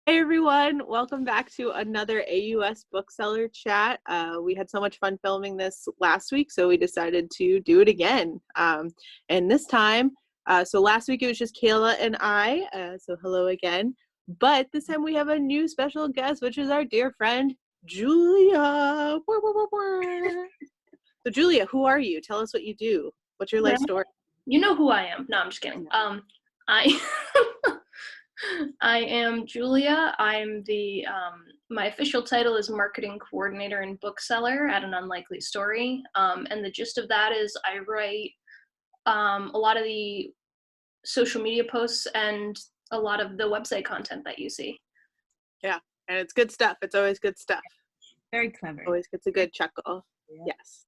Hey everyone, welcome back to another AUS Bookseller Chat. We had so much fun filming this last week, so we decided to do it again. And this time, so last week it was just Kayla and I, so hello again. But this time we have a new special guest, which is our dear friend, Julia. So Julia, who are you? Tell us what you do. What's your life story? You know who I am. No, I'm just kidding. I I am Julia. I'm the my official title is marketing coordinator and bookseller at An Unlikely Story. And the gist of that is I write a lot of the social media posts and a lot of the website content that you see. Yeah, and it's good stuff. It's always good stuff. Very clever. Always gets a good chuckle. Yeah. Yes.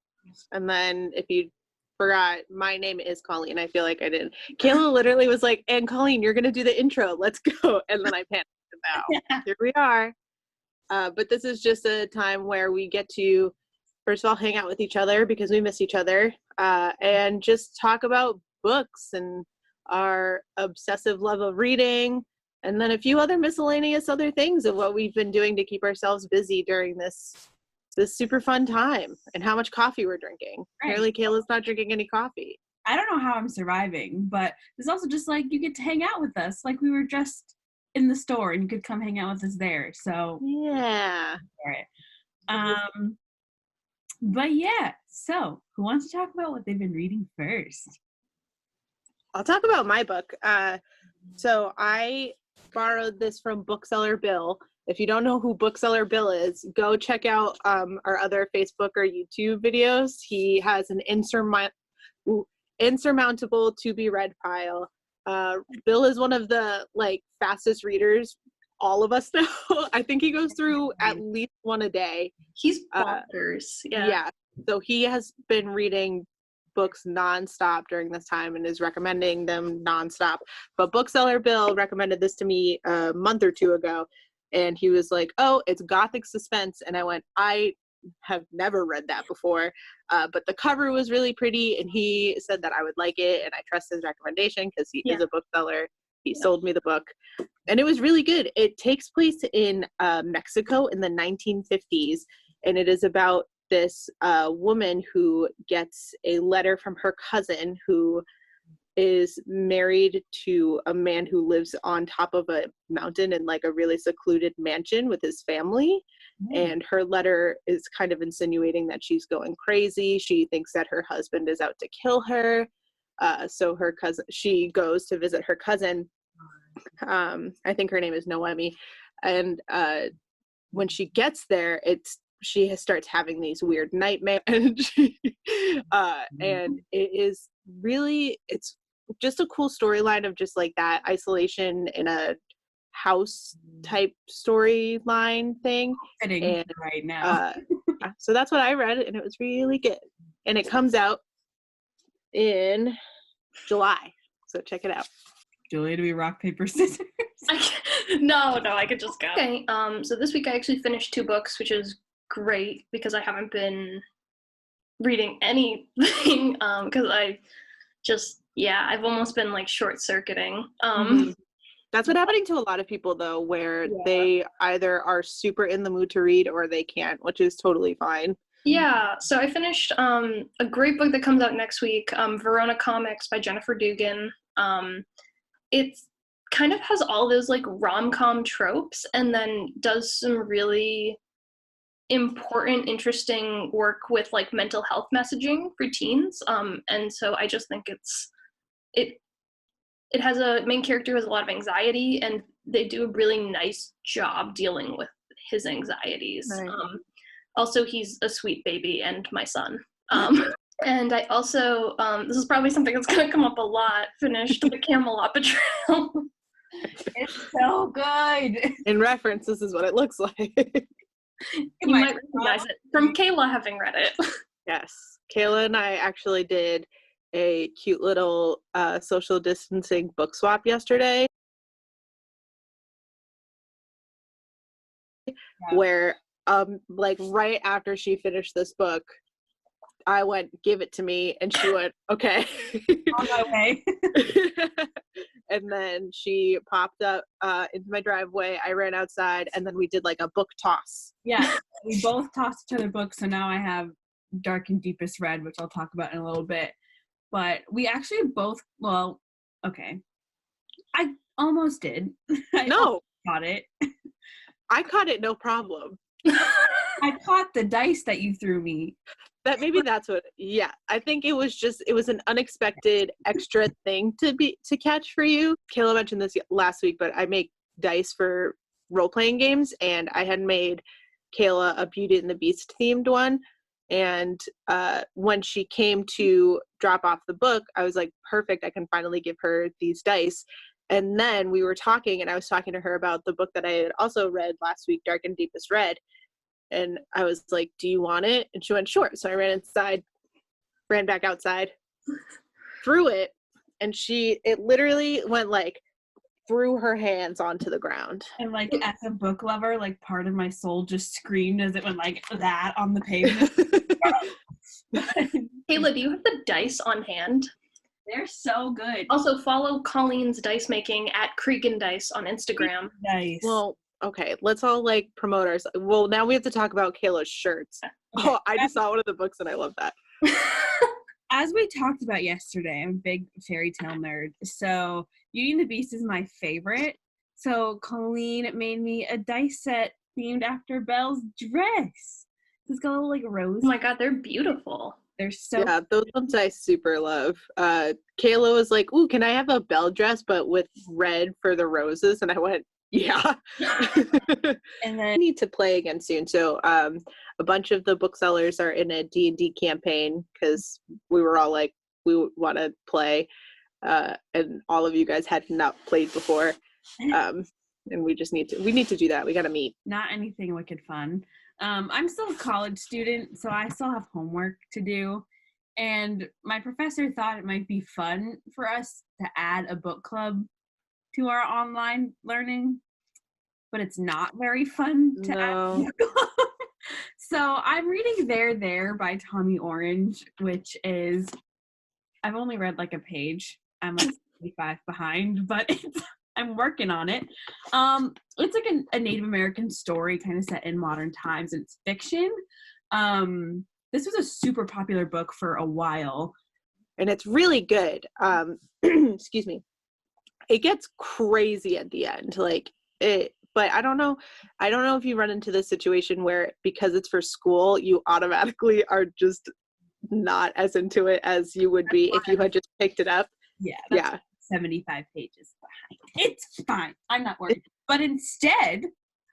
And then if you forgot, my name is Colleen. I feel like I didn't. Kayla literally was like, and Colleen, you're going to do the intro. Let's go. And then I panicked. Now here we are. But this is just a time where we get to, first of all, hang out with each other because we miss each other, and just talk about books and our obsessive love of reading, and then a few other miscellaneous other things of what we've been doing to keep ourselves busy during this super fun time, and how much coffee we're drinking. Right. Apparently Kayla's not drinking any coffee. I don't know how I'm surviving, but it's also just like you get to hang out with us. Like we were just in the store and you could come hang out with us there. So yeah. But yeah, so who wants to talk about what they've been reading first? I'll talk about my book. So I borrowed this from Bookseller Bill. If you don't know who Bookseller Bill is, go check out our other Facebook or YouTube videos. He has an insurmountable to be read pile. Bill is one of the fastest readers all of us know. I think he goes through at least one a day. He's bonkers. Yeah. So he has been reading books nonstop during this time and is recommending them nonstop. But Bookseller Bill recommended this to me a month or two ago, and he was like, "Oh, it's gothic suspense," and I went, "I have never read that before, but the cover was really pretty," and he said that I would like it, and I trust his recommendation because he is a bookseller. He sold me the book, and it was really good. It takes place in Mexico in the 1950s, and it is about this woman who gets a letter from her cousin who is married to a man who lives on top of a mountain in a really secluded mansion with his family. And her letter is kind of insinuating that she's going crazy. She thinks that her husband is out to kill her. So she goes to visit her cousin. I think her name is Noemi. And when she gets there, she starts having these weird nightmares. And it is really, it's just a cool storyline of just that isolation in a house type storyline thing. And right now. So that's what I read, and it was really good. And it comes out in July, so check it out. Julia, do we rock, paper, scissors? No, I could just go. Okay, so this week I actually finished 2 books, which is great because I haven't been reading anything because I've almost been short-circuiting. That's what's happening to a lot of people though, where they either are super in the mood to read or they can't, which is totally fine. Yeah, so I finished a great book that comes out next week, Verona Comics by Jennifer Dugan. It kind of has all those rom-com tropes and then does some really important, interesting work with mental health messaging for teens. And so I just think it has a main character who has a lot of anxiety, and they do a really nice job dealing with his anxieties. Right. Also, he's a sweet baby and my son. And I also, this is probably something that's going to come up a lot, finished The Camelot Betrayal. It's so good. In reference, this is what it looks like. You might recognize it from Kayla having read it. Yes. Kayla and I actually did a cute little social distancing book swap yesterday. Where right after she finished this book, I went, give it to me, and she went, okay. On my way. And then she popped up into my driveway. I ran outside, and then we did like a book toss. Yeah, we both tossed each other books, so now I have Dark and Deepest Red, which I'll talk about in a little bit. But we actually both, well, okay. I almost did. I No. caught it. I caught it, no problem. I caught the dice that you threw me. That's what, yeah. I think it was an unexpected extra thing to catch for you. Kayla mentioned this last week, but I make dice for role-playing games, and I had made Kayla a Beauty and the Beast themed one. And when she came to drop off the book, I was like, perfect, I can finally give her these dice. And then we were talking, and I was talking to her about the book that I had also read last week, Dark and Deepest Red. And I was like, do you want it? And she went, sure. So I ran back outside, threw it, and it literally went like threw her hands onto the ground. And like, as a book lover, like part of my soul just screamed as it went like that on the pavement. Kayla, do you have the dice on hand? They're so good. Also, follow Colleen's dice making at Cregan Dice on Instagram. Nice. Well, okay, let's all like promote ourselves. Well, now we have to talk about Kayla's shirts. Okay. Oh, I just saw one of the books and I love that. As we talked about yesterday, I'm a big fairy tale nerd. So Beauty and the Beast is my favorite. So Colleen made me a dice set themed after Belle's dress. It's got little like roses. Oh my god, they're beautiful. They're so yeah, those ones I super love. Kayla was like, ooh, can I have a Belle dress but with red for the roses? And I went, yeah. And then I need to play again soon. So a bunch of the booksellers are in a D&D campaign because we were all like, we want to play. And all of you guys had not played before. And we need to do that. We got to meet. not anything wicked fun. I'm still a college student, so I still have homework to do. And my professor thought it might be fun for us to add a book club to our online learning, but it's not very fun to add a book club. So I'm reading There by Tommy Orange, which is, I've only read like a page. I'm like 75 behind, but I'm working on it. It's like a Native American story kind of set in modern times, and it's fiction. This was a super popular book for a while. And it's really good. Excuse me. It gets crazy at the end. But I don't know if you run into this situation where because it's for school, you automatically are just not as into it as you would be if you had just picked it up. Yeah. 75 pages behind. It's fine. I'm not worried. But instead,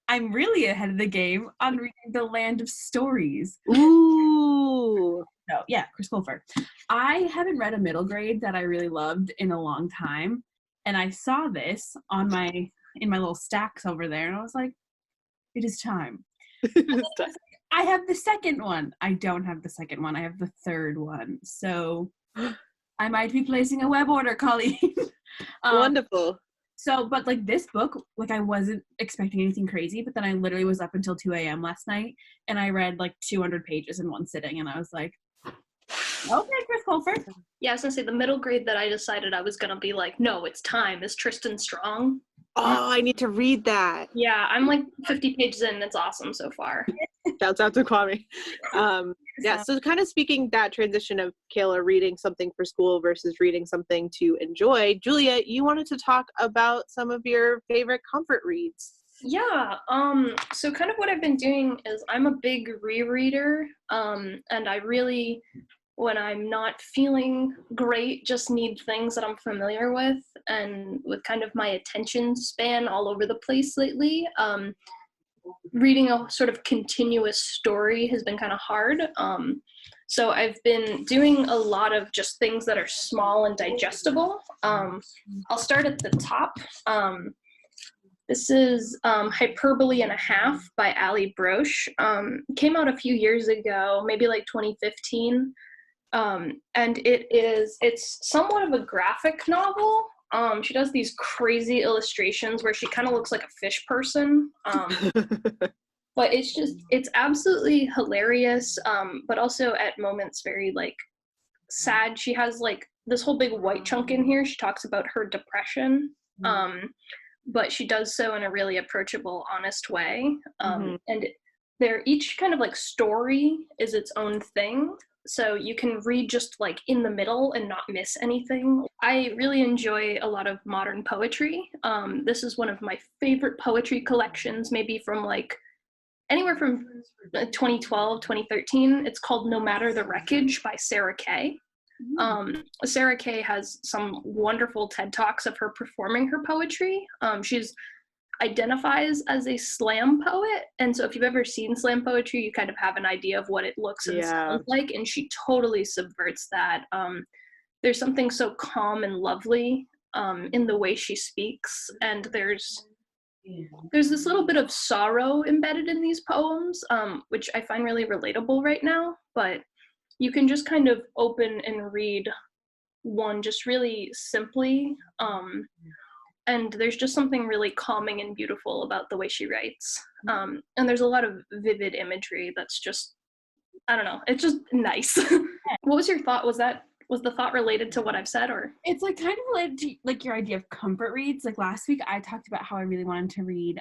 I'm really ahead of the game on reading The Land of Stories. Ooh. So, yeah, Chris Colfer. I haven't read a middle grade that I really loved in a long time. And I saw this in my little stacks over there, and I was like, it is time. I have the second one. I don't have the second one. I have the third one. So I might be placing a web order, Colleen. Wonderful. So, but like this book, like I wasn't expecting anything crazy, but then I literally was up until 2 a.m. last night, and I read like 200 pages in one sitting, and I was like, okay, Chris Colfer. Yeah, I was gonna say the middle grade that I decided I was gonna be like, no, it's time, is Tristan Strong. Oh, I need to read that. Yeah, I'm like 50 pages in, and it's awesome so far. Shouts out to Kwame. Yeah, so kind of speaking that transition of Kayla reading something for school versus reading something to enjoy, Julia, you wanted to talk about some of your favorite comfort reads. Yeah, so kind of what I've been doing is I'm a big rereader, and I really, when I'm not feeling great, just need things that I'm familiar with, and with kind of my attention span all over the place lately, reading a sort of continuous story has been kind of hard. So I've been doing a lot of just things that are small and digestible. I'll start at the top. This is Hyperbole and a Half by Ali Broche. Came out a few years ago, maybe like 2015. And it's somewhat of a graphic novel. She does these crazy illustrations where she kind of looks like a fish person. But it's absolutely hilarious, but also at moments very like sad. She has like this whole big white chunk in here. She talks about her depression, but she does so in a really approachable, honest way. And they're each kind of like story is its own thing. So you can read just like in the middle and not miss anything. I really enjoy a lot of modern poetry. This is one of my favorite poetry collections, maybe from like anywhere from 2012, 2013. It's called No Matter the Wreckage by Sarah Kay. Sarah Kay has some wonderful TED Talks of her performing her poetry. She's identifies as a slam poet, and so if you've ever seen slam poetry, you kind of have an idea of what it looks and sounds like, and she totally subverts that. There's something so calm and lovely in the way she speaks, and there's this little bit of sorrow embedded in these poems, which I find really relatable right now. But you can just kind of open and read one just really simply, and there's just something really calming and beautiful about the way she writes. And there's a lot of vivid imagery that's just, I don't know, it's just nice. What was your thought? Was the thought related to what I've said, or? It's like kind of related to like your idea of comfort reads. Like last week I talked about how I really wanted to read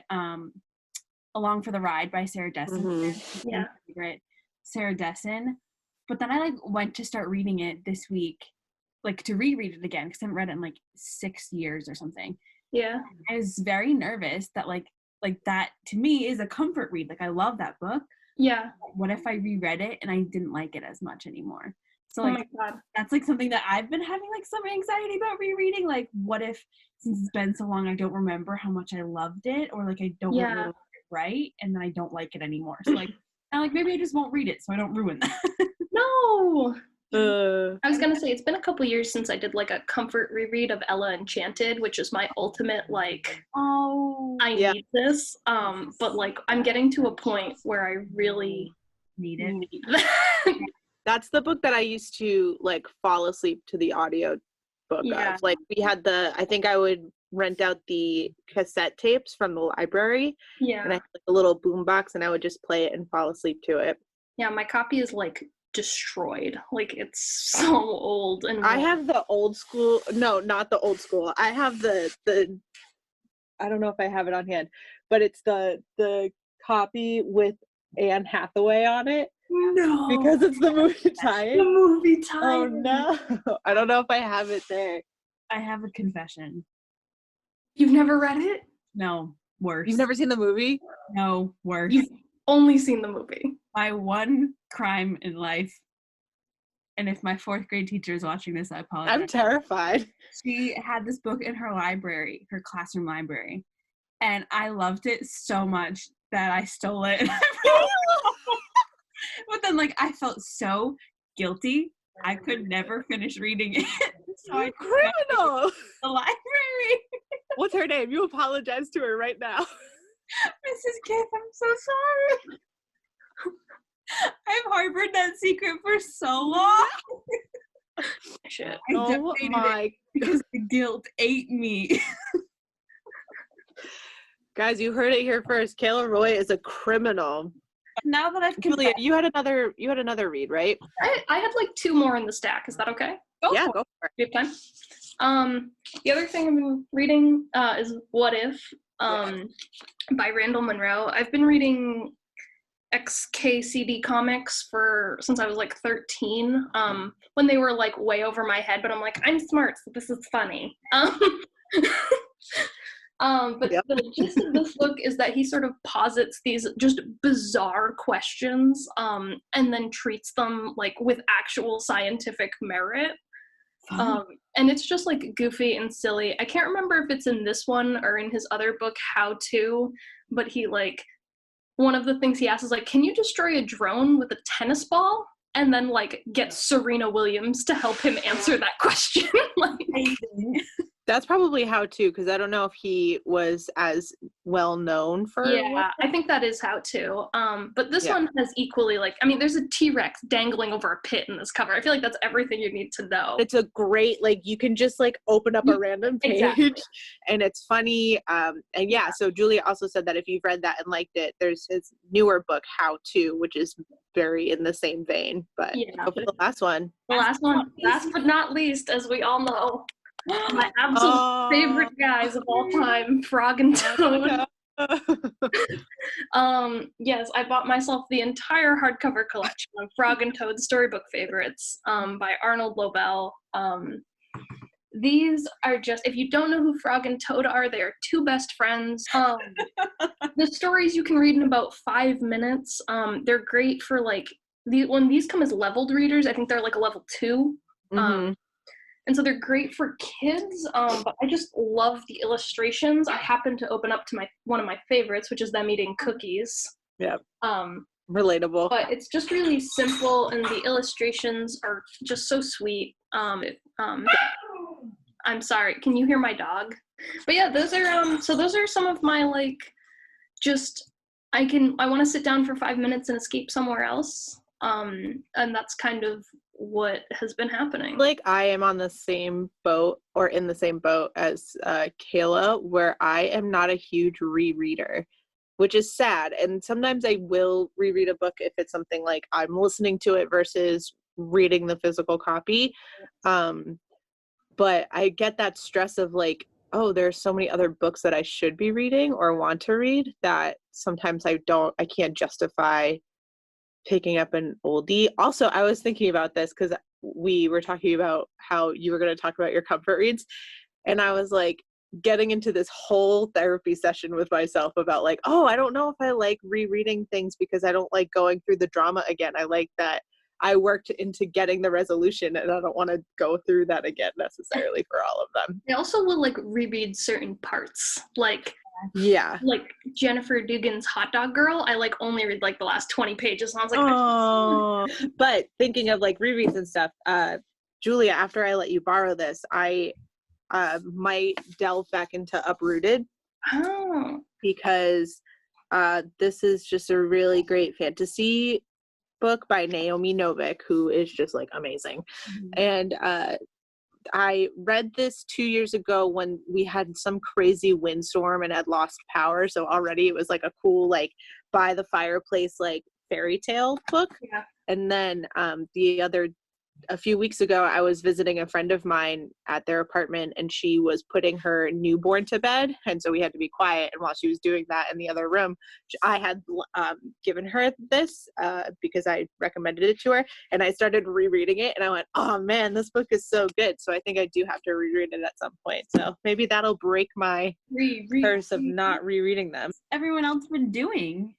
Along for the Ride by Sarah Dessen. Yeah. Favorite Sarah Dessen. But then I like went to start reading it this week, like to reread it again, because I haven't read it in like 6 years or something. Yeah. I was very nervous that like that to me is a comfort read. Like I love that book. Yeah. What if I reread it and I didn't like it as much anymore? So like oh my God. that's like something that I've been having like some anxiety about rereading. Like what if, since it's been so long, I don't remember how much I loved it, or like I don't remember it right, and then I don't like it anymore. So like I'm like, maybe I just won't read it so I don't ruin that. No. I was gonna say, it's been a couple years since I did like a comfort reread of Ella Enchanted, which is my ultimate like, I need this. But like I'm getting to a point where I really need it. That's the book that I used to like fall asleep to the audio book of. Like we had I think I would rent out the cassette tapes from the library. Yeah. And I had like a little boombox and I would just play it and fall asleep to it. Yeah, my copy is like destroyed. Like it's so old. And I have the old school. No, not the old school. I have the I don't know if I have it on hand, but it's the copy with Anne Hathaway on it. No, because it's the movie tie-in. The movie tie-in. Oh no, I don't know if I have it there. I have a confession. You've never read it? No, worse. You've never seen the movie? No, worse. You've only seen the movie. My one crime in life, and if my 4th grade teacher is watching this, I apologize. I'm terrified. She had this book in her library, her classroom library, and I loved it so much that I stole it. But then, like, I felt so guilty. I could never finish reading it. So I criminal. The library. What's her name? You apologize to her right now. Mrs. Kiff, I'm so sorry. I've harbored that secret for so long. Shit. Oh my! Because the guilt ate me. Guys, you heard it here first. Kayla Roy is a criminal. Now that I've Julia, you had another read, right? I had like 2 more in the stack. Is that okay? Go for it. We have time. The other thing I've been reading is What If by Randall Monroe. I've been reading XKCD comics since I was like 13, when they were like way over my head, but I'm like, I'm smart, so this is funny. But the gist of this book is that he sort of posits these just bizarre questions, and then treats them like with actual scientific merit. And it's just like goofy and silly. I can't remember if it's in this one or in his other book, How To, but he like, one of the things he asks is like, can you destroy a drone with a tennis ball? And then like get Serena Williams to help him answer that question. Like, That's probably how too, because I don't know if he was as well known for. Yeah, I think that is how too. But this one has equally there's a T-Rex dangling over a pit in this cover. I feel like that's everything you need to know. It's a great, you can just open up a random page Exactly. and it's funny. And so Julia also said that if you've read that and liked it, there's his newer book, How To, which is very in the same vein. But go for the last one. The last one, last but not least, as we all know, my absolute favorite guys of all time, Frog and Toad. Yes, I bought myself the entire hardcover collection of Frog and Toad storybook favorites by Arnold Lobel. These are just, if you don't know who Frog and Toad are, they are two best friends. The stories you can read in about 5 minutes. They're great for when these come as leveled readers, I think they're a level 2. And so they're great for kids, but I just love the illustrations. I happen to open up to one of my favorites, which is them eating cookies. Yeah. Relatable. But it's just really simple, and the illustrations are just so sweet. I'm sorry, can you hear my dog? But yeah, those are those are some of my I want to sit down for 5 minutes and escape somewhere else. And that's kind of what has been happening. I am on the same boat, or in the same boat as Kayla, where I am not a huge rereader, which is sad. And sometimes I will reread a book if it's something I'm listening to it versus reading the physical copy. But I get that stress of there's so many other books that I should be reading or want to read that sometimes I can't justify picking up an oldie. Also, I was thinking about this because we were talking about how you were going to talk about your comfort reads, and I was getting into this whole therapy session with myself about I don't know if I like rereading things because I don't like going through the drama again. I like that I worked into getting the resolution, and I don't want to go through that again necessarily for all of them. I also will reread certain parts, yeah, Jennifer Dugan's Hot Dog Girl. I only read the last 20 pages, and I was oh. But thinking of rereads and stuff, Julia, after I let you borrow this, I might delve back into Uprooted. Because this is just a really great fantasy book by Naomi Novik, who is just amazing. And I read this 2 years ago when we had some crazy windstorm and had lost power. So already it was a cool, by the fireplace, fairy tale book. Yeah. And then a few weeks ago, I was visiting a friend of mine at their apartment, and she was putting her newborn to bed. And so we had to be quiet. And while she was doing that in the other room, I had given her this because I recommended it to her. And I started rereading it, and I went, oh man, this book is so good. So I think I do have to reread it at some point. So maybe that'll break my curse of not rereading them. Everyone else been doing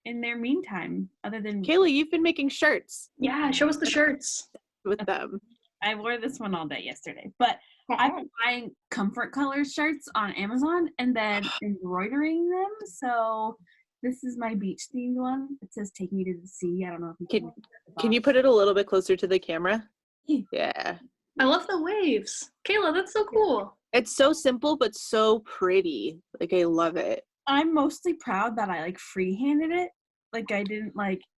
in their meantime, other than Kayla, you've been making shirts. Yeah, show us the shirts with them. I wore this one all day yesterday, but I've been buying Comfort Colors shirts on Amazon and then embroidering them. So this is my beach themed one. It says "Take Me to the Sea." I don't know if you can you put it a little bit closer to the camera? Yeah. I love the waves. Kayla, that's so cool. It's so simple but so pretty. I love it. I'm mostly proud that I freehanded it. I didn't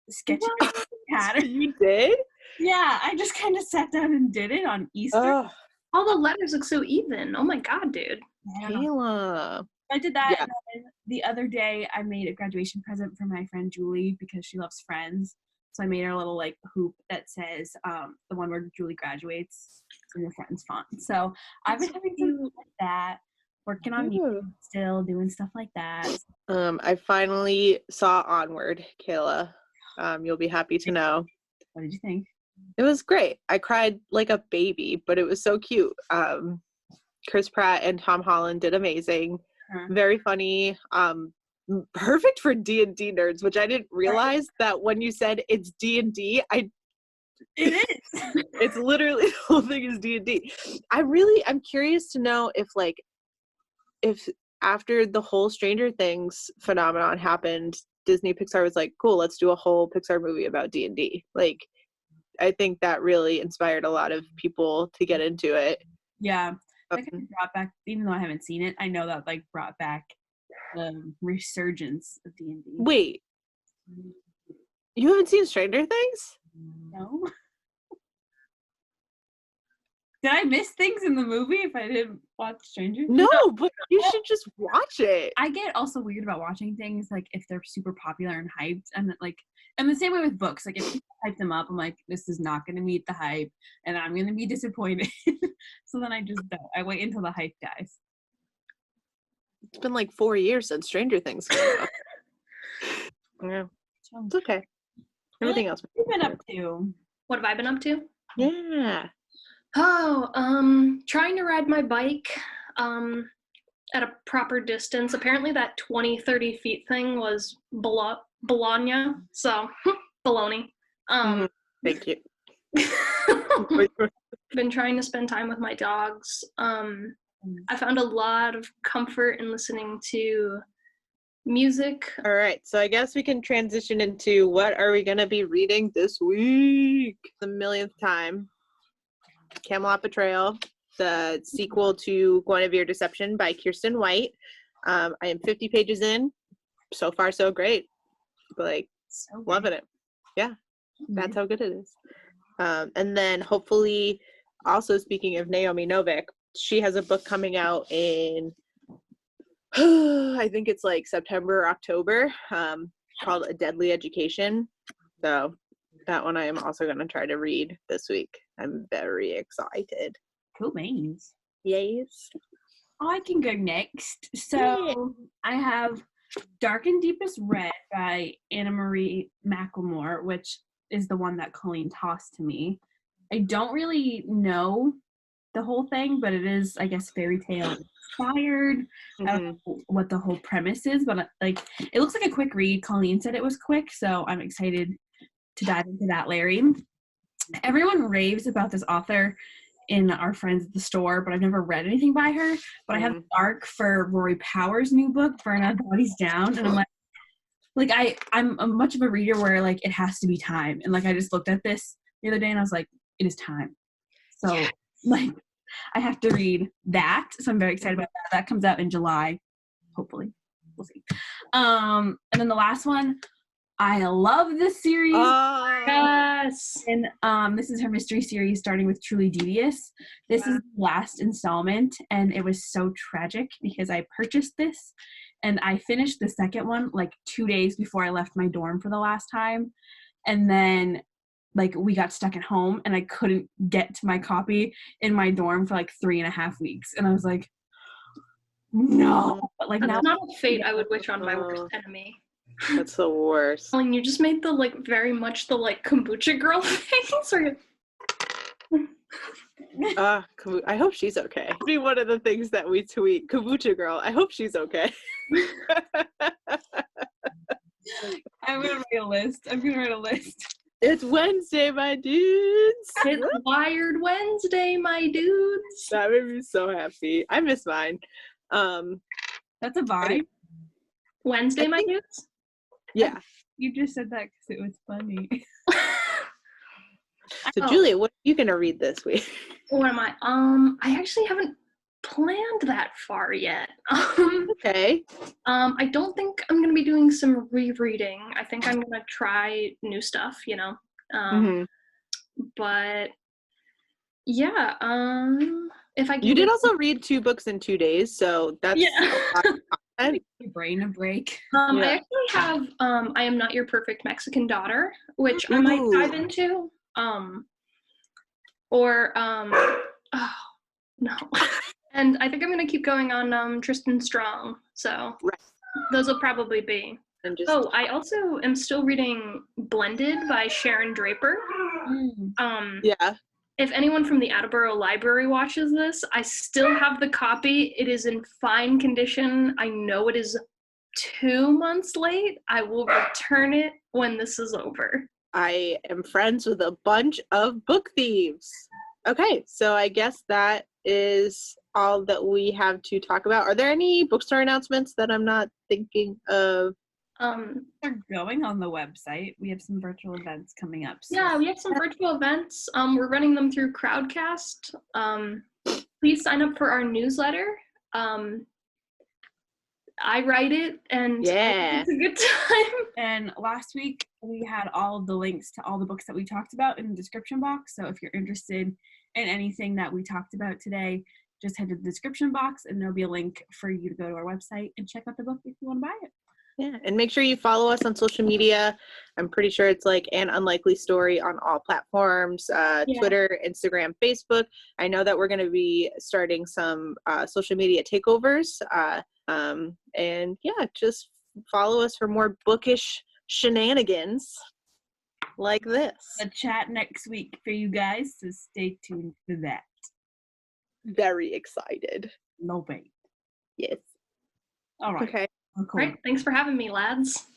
sketch it out the pattern. You did? Yeah, I just kind of sat down and did it on Easter. Oh. All the letters look so even. Oh my god, dude. Kayla. I did that. Yeah. And then the other day I made a graduation present for my friend Julie because she loves Friends. So I made her a little hoop that says the one where Julie graduates in the Friends font. So I've been having some fun with that. Working on music still, doing stuff like that. I finally saw Onward, Kayla. You'll be happy to know. What did you think? It was great. I cried like a baby, but it was so cute. Chris Pratt and Tom Holland did amazing. Very funny. Perfect for D&D nerds, which I didn't realize that when you said it's D&D, it is. It's literally the whole thing is D&D. I'm curious to know if after the whole Stranger Things phenomenon happened, Disney Pixar was cool, let's do a whole Pixar movie about D&D. I think that really inspired a lot of people to get into it. Yeah. that kind of brought back, even though I haven't seen it, I know that like brought back the resurgence of D&D. Wait, you haven't seen Stranger Things? No. Did I miss things in the movie if I didn't watch Stranger Things? No, but you should just watch it. I get also weird about watching things like if they're super popular and hyped, and like, and the same way with books. Like if people hype them up, I'm like, this is not going to meet the hype, and I'm going to be disappointed. So then I just don't. I wait until the hype dies. It's been like 4 years since Stranger Things came out. Yeah, it's okay. Everything else. What have you been up to? What have I been up to? Yeah. Oh, trying to ride my bike at a proper distance. Apparently that 20-30 feet thing was Bologna, so baloney. Thank you. Been trying to spend time with my dogs. I found a lot of comfort in listening to music. All right, so I guess we can transition into what are we going to be reading this week? The millionth time. Camelot Betrayal, the sequel to Guinevere Deception by Kirsten White. I am 50 pages in. So far, so great. Like, So loving it. Yeah, that's how good it is. And then hopefully, also speaking of Naomi Novik, she has a book coming out in, I think it's like September or October, called A Deadly Education. So that one I am also going to try to read this week. I'm very excited. Cool beans. Yes. I can go next. So I have Dark and Deepest Red by Anna Marie McLemore, which is the one that Colleen tossed to me. I don't really know the whole thing, but it is, I guess, fairy tale inspired. I don't know what the whole premise is, but like it looks like a quick read. Colleen said it was quick, so I'm excited to dive into that, Larry. Everyone raves about this author in our friends at the store, but I've never read anything by her. But I have the arc for Rory Power's new book, Burn Out Bodies Down, and I'm like I'm a much of a reader where like it has to be time, and like I just looked at this the other day and I was like, it is time. So like I have to read that, so I'm very excited about that. That comes out in July, hopefully. We'll see. And then the last one, I love this series. Oh, Yes. And this is her mystery series starting with Truly Devious. This is the last installment, and it was so tragic because I purchased this and I finished the second one like 2 days before I left my dorm for the last time. And then like we got stuck at home and I couldn't get to my copy in my dorm for like 3.5 weeks. And I was like, no. But like That's now not a fate I would wish on my worst enemy. that's the worst. Colleen, you just made the like very much the like kombucha girl face. I hope she's okay. It'd be one of the things that we tweet. Kombucha girl, I hope she's okay. I'm gonna write a list. It's Wednesday, my dudes. It's Wired Wednesday, my dudes. That made me so happy. I miss mine. That's a vibe. Wednesday, my dudes? Yeah. You just said that because it was funny. So Julia, what are you gonna read this week? What am I? I actually haven't planned that far yet. Okay. I don't think I'm gonna be doing some rereading. I think I'm gonna try new stuff, you know. But yeah, if I can You did also read 2 books in 2 days, so that's a lot of content. Your brain a break. I actually have I Am Not Your Perfect Mexican Daughter, which I might dive into. Oh no. And I think I'm gonna keep going on Tristan Strong. So those will probably be. And just, I also am still reading Blended by Sharon Draper. If anyone from the Attleboro Library watches this, I still have the copy. It is in fine condition. I know it is 2 months late. I will return it when this is over. I am friends with a bunch of book thieves. Okay, so I guess that is all that we have to talk about. Are there any bookstore announcements that I'm not thinking of? We're going on the website. We have some virtual events coming up. So. Yeah, we have some virtual events. We're running them through Crowdcast. please sign up for our newsletter. I write it, and Yeah. it's a good time. And last week, we had all of the links to all the books that we talked about in the description box. So if you're interested in anything that we talked about today, just head to the description box, and there'll be a link for you to go to our website and check out the book if you want to buy it. Yeah, and make sure you follow us on social media. I'm pretty sure it's like An Unlikely Story on all platforms, Twitter, Instagram, Facebook. I know that we're going to be starting some social media takeovers. And yeah, just follow us for more bookish shenanigans like this. A chat next week for you guys, so stay tuned for that. Very excited. No bait. Yes. All right. Okay. All right, thanks for having me, lads.